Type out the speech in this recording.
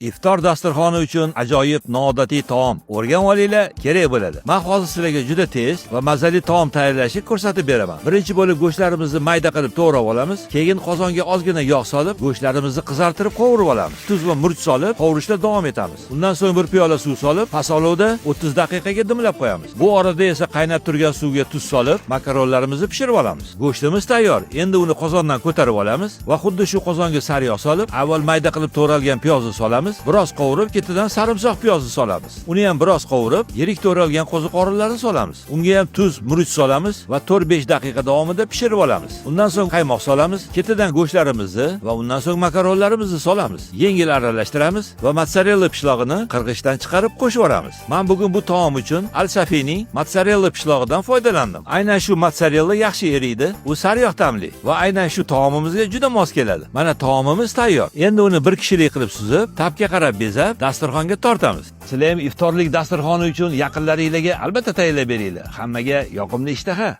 Iftor dasturxoni uchun ajoyib noodatiy taom o'rganib olinglar, kerak bo'ladi. Men hozir sizlarga juda tez va mazali taom tayyorlashni ko'rsatib beraman. Birinchi bo'lib go'shtlarimizni mayda qilib to'g'rab olamiz. Keyin qozonga ozgina yog' solib, go'shtlarimizni qizartirib qovurib olamiz. Tuz va murch solib, qovurishda davom etamiz. Undan so'ng bir piyola suv solib, past olovda 30 daqiqaga dimlab qo'yamiz. Bu orada esa qaynab turgan suvga tuz solib, makaronlarimizni pishirib olamiz. Go'shtimiz tayyor. Endi uni qozondan ko'tarib olamiz va xuddi shu qozonga sariyog' solib, avval mayda qilib to'g'ralgan piyozni solamiz. Biroz qovurib, ketidan sarimsoq piyozni solamiz. Uni ham biroz qovurib, yirik to'g'ralgan qo'ziqorinlarni solamiz. Unga ham tuz, murch solamiz va 4-5 daqiqa davomida pishirib olamiz. Undan so'ng qaymoq solamiz, ketidan go'shtlarimizni va undan so'ng makaronlarimizni solamiz. Yengil aralashtiramiz va mozzarella pishlog'ini qirg'ichdan chiqarib qo'shib yoramiz. Men bugun bu taom uchun Al-Safining mozzarella pishlog'idan foydalandim. Aynan shu mozzarella yaxshi eriydi, u sariyog' ta'mli va aynan shu taomimizga juda mos keladi. Mana taomimiz tayyor. Endi uni bir kishilik qilib suzib, tapga qarab bezab, dasturxonga tortamiz. Sizlar ham iftorlik dasturxoni uchun yaqinlaringizga albatta tayyorlab beringlar. Hammaga yoqimli ishtaha.